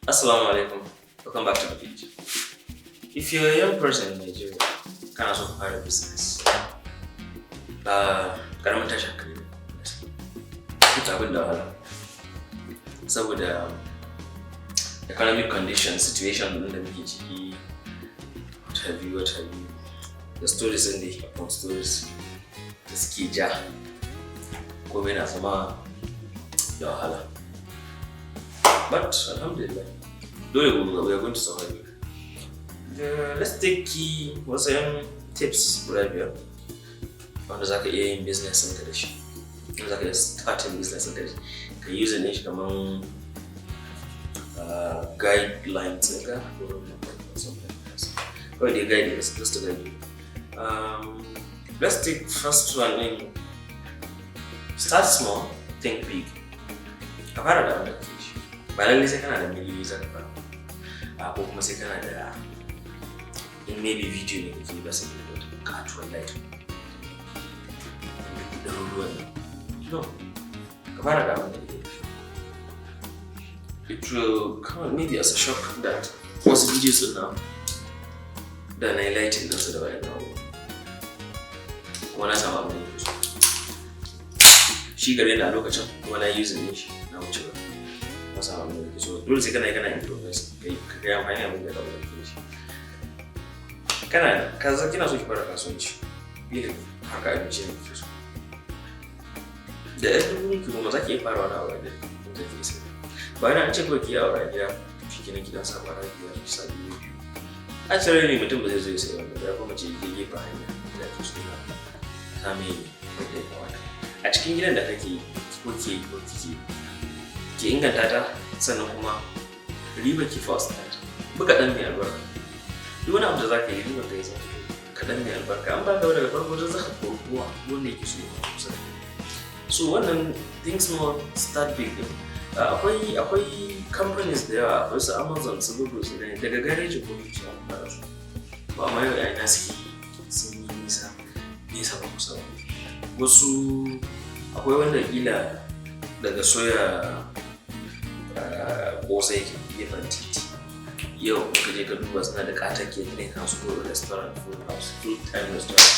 Assalamu alaikum. Welcome back to the page. If you're a young person in Nigeria, can also find a business. Karamin tashin hankali ne. It's abin da wahala. Saboda economic conditions, situation din da muke ciki, what have you. The stories in the upon stories da suke ja. Komai na zama da wahala. But alhamdulillah, we are going to survive. Let's take key wasu tips guda biyar wanda za ka iya yin business ɗinka da shi, wanda za ka iya starting business ɗinka da shi, ka yi using shi kamar guidelines ɗinka ko something else. Kawai dai guide is just a guide. Let's take first one in start small, think big. Ka fara da wanda kake shi. Ba lallai sai kana da miliyoyi za ka fara. Ko kuma sai kana da in maybe video ne kake ba sai da wata katuwar light. Da ruwan no, ka fara da wanda kake shi. It will come maybe as a shock that wasu videos din now da na yi lighting din su da bayan nawo. Kuma na samu abin da so. Shi gare da lokacin kuma na using ne shi na wuce ba. Na samu abin da so dole sai kana improvise kai amfani da abin da kake shi. Kina so ki fara kasuwanci. Ila haka abinci ne kike so. Da yadda kuma za ki iya fara wani abu da kake sai. Bayan an ce kawai ki yi aure a gida shi kenan ki dan samu ara biyar sabi biyu. A tsare ne mutum ba zai zo ya sai wanda ya kuma ce ya gefa hanya da ke so na sami wanda ya kawata. A cikin gidan da kake ko kike ki inganta ta sannan kuma riba ki first buga dan mai albarka. Duk wani abu da za ka yi riba ka yi zai kaɗan mai albarka. An ba ka daga farko da za ka kowa wanda yake so ya kusa. So wannan think small start big. Akwai companies da yawa, akwai su Amazon, su Google, su ne daga gareji ko zuciya ba da su. Ba ma yau yana suke sun yi nisa ba kusa ba. Wasu akwai wanda kila daga soya ƙosai ke gefen titi. Yau ka je ka duba suna da katon catering house ko restaurant, food house, full time restaurant.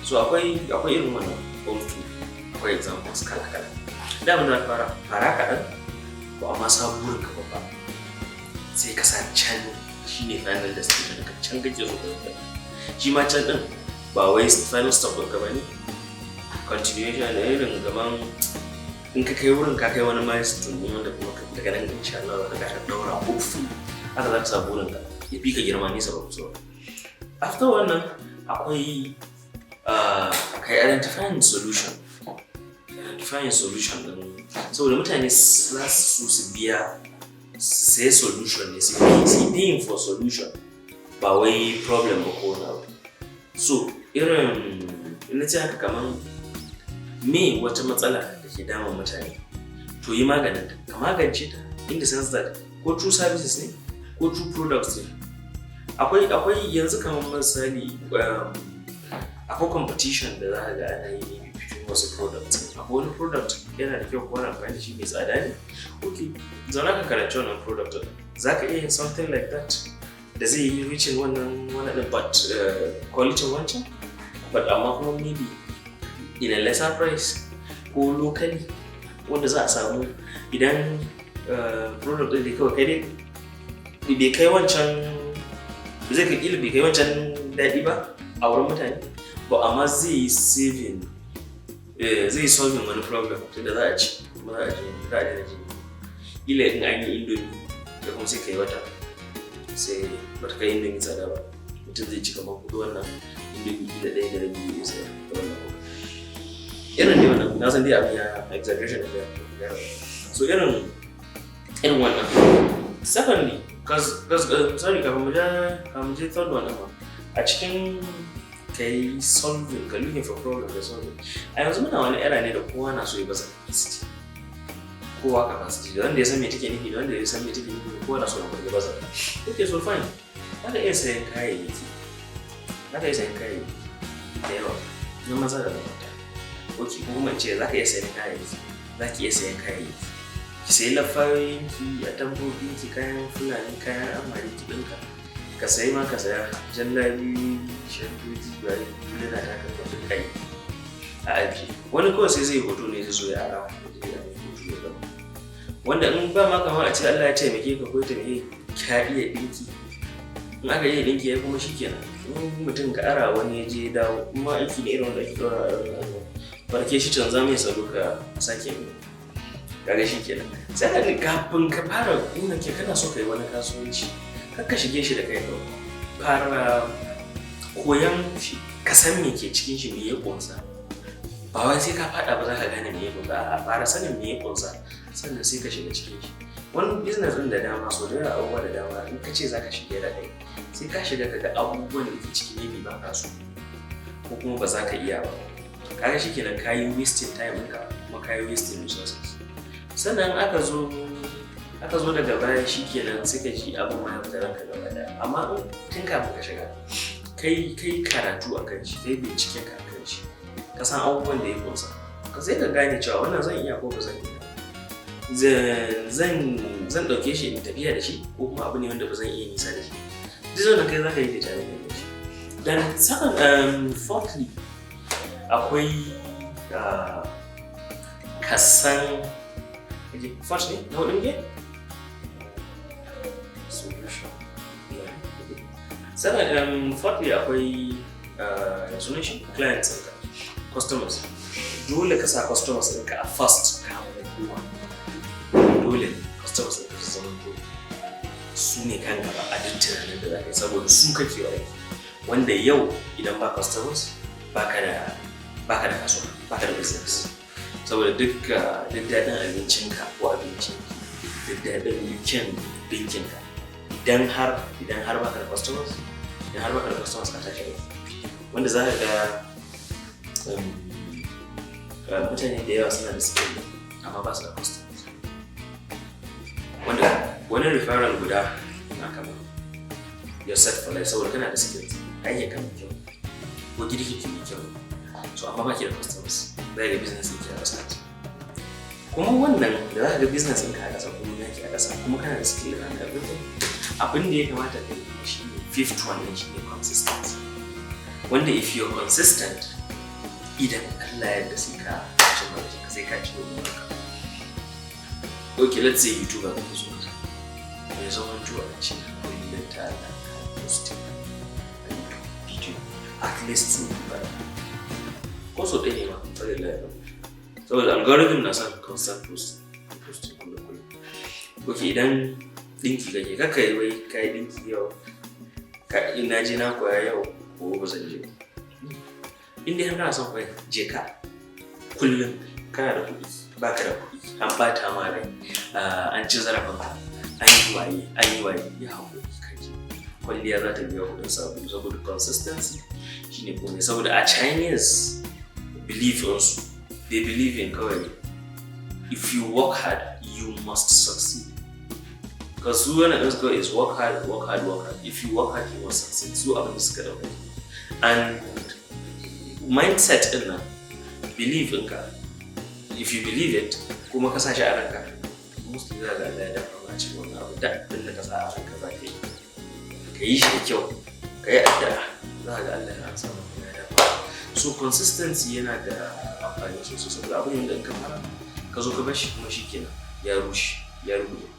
So akwai irin wannan all-two, akwai examples kala-kala. Da mun fara kaɗan ko amma sabuwar ka babba sai ka sa can shine final destination ka can kake so ka shi ma can din ba wai final stop ɗinka bane continuation ne irin gaban in ka kai wurin ka kai wani milestone ne wanda kuma daga nan insha Allah za ka daura hopefully haka za ka sa burin ka ya fi ka girma nisa ba kusa. After wannan akwai identifying solution din saboda mutane za su biya su sai solution ne su paying for solution ba wai problem ba ko na abu. So irin ina ce haka kaman me wata matsala da ke damun mutane to yi maganin ta ka magance ta in the sense that ko true services ne ko true products ne. Akwai yanzu kamar misali akwai competition da za ka ga ana yi wasu products. Akwai wani product yana da kyau ko wani amfani da shi mai tsada ne. Okay, zauna ka karanci wannan product za ka iya yin something like that da zai yi reaching wannan but quality wancan but amma kuma maybe in a lesser price ko locally wanda za a samu idan product ɗin da kawai kai dai bai kai wancan zai ka bai kai wancan daɗi ba a wurin mutane ba amma zai yi solving wani problem tunda za a ci kuma za a daina ji ila in an yi indomie da kuma sai kai wata sai bata kai indomie tsada ba mutum zai ci kamar kudu wannan indomie ila ɗaya da rabi ya sayar da wannan kuma irin ne wannan na san dai abin ya exaggeration da ya so irin wannan secondly sorry kafin mu je third one a cikin kai solving ka looking for problem da solving a yanzu muna wani era ne da kowa na so ya baza capacity kowa capacity wanda ya san me take nufi da wanda ya san me take nufi kowa na so ya baza okay so fine zaka iya sayan kayayyaki da yawa na maza da mata okay kuma ce zaka iya sayan kayayyaki zaki iya sayan kayayyaki ki sayi lafayoyinki, atamfofinki, kayan fulani, kayan amari ki ɗinka, ka sayi ma ka saya jallabi, shaddoji, bayi, huluna, takalma duk kai a aji. Wani kawai sai zai hoto ne zai zo ya ara hoto ya gama. Wanda in ba ma kamar a ce Allah ya taimake ka ko ya taimake ka iya ɗinki, in aka iya ɗinki ya kuma shikenan. In mutum ka ara wani ya je ya dawo, in ma aiki ne irin wanda ake ɗora a ranar farke shi canza mai salo ka sake mai. Kaga shikenan. Sai ka kafin ka fara inda ke kana so ka yi wani kasuwanci, kar ka shige shi da kai ba. Fara koyan shi, ka san me ke cikin shi, me ya ƙunsa. Ba wai sai ka faɗa ba za ka gane me ya ƙunsa, a fara sanin me ya ƙunsa sannan sai ka shiga cikin shi. Wani business ɗin da dama, so da yawa abubuwa da dama, in ka ce za ka shige da kai, sai ka shiga ka ga abubuwan da ke ciki ne ba ka so ko kuma ba za ka iya ba. Kaga shikenan ka yi wasting time ɗinka kuma ka yi wasting resources. Sannan aka zo daga baya shikenan sai ka ji abin ma ya fita ranka gaba ɗaya. Amma tun kafin ka shiga, kai karatu a kan shi, kai bincike ka kan shi, ka san abubuwan da ya ƙunsa, ka sai ka gane cewa wannan zan iya ko ba zan iya. Zan ɗauke shi in tafiya da shi ko kuma abu ne wanda ba zan iya nisa da shi. Duk wannan kai za ka yi determine da shi. Dan fourthly, akwai ka san first ne na hudu ne? Solution. Sannan fourthly akwai solution clients ɗinka, customers. Dole ka sa customers ɗinka a first kafin kowa. Dole customers ɗinka su zama dole. Su ne kan gaba a duk tunanin da za ka yi saboda su kake wa aiki. Wanda yau idan ba customers baka da kasuwa, baka da business. Saboda duk daɗin abincinka ko abincin, duk daɗin kyan ɗinkinka, idan har baka da customers, ka tashi aiki. Wanda za ka ga mutane da yawa suna da skill amma ba su da customers. Wanda wani referral guda na kama you're set for life saboda kana da skills, ayyuka mai kyau ko girki mai kyau, so amma baki da customers, zai ga business ɗinki a ƙasa. Kuma wannan da za ka ga business ɗinka a ƙasa kuma yaki a ƙasa kuma kana da skill kan everything, abin da ya kamata ka yi shi ne fifth one ne, shi ne consistency. Wanda if you're consistent, idan Allah ya yarda sai ka ci barka, sai ka ci barka. Okay, let's say YouTuber ka so ka ya zama tuwa a ce kullum ta da posting video at least 2 per ko so ɗaya ne ma tsare lafiya saboda algorithm na son constant posting kullum. Okay, idan ɗinki kake kaka yi wai ka yi ɗinki yau ina je na koya yau ko ba zan je ba. In dai har kana son koya je ka kullum, kana da kuɗi baka da kuɗi, an bata ma rai, an ci zarafin ka, an yi waye ya haƙuri kaji. Kwalliya za ta biya kuɗin sabulu saboda consistency shine komai. Saboda a Chinese believe also, they believe in kawai if you work hard you must succeed. Because who is work hard. If you work hard you must succeed. So abin da suka dauka. And mindset ɗin nan, believe ɗinka, if you believe it kuma ka sa shi a ranka, mostly za ga Allah ya dafa ma cikin wannan abu da abin da ka sa a ranka za ka yi. Ka yi shi da kyau, ka yi addu'a, za ga Allah ya amsa maka ya dafa. So consistency yana da amfani sosai saboda abin da in ka fara ka zo ka bar shi kuma shikenan ya rushe, ya rubuce.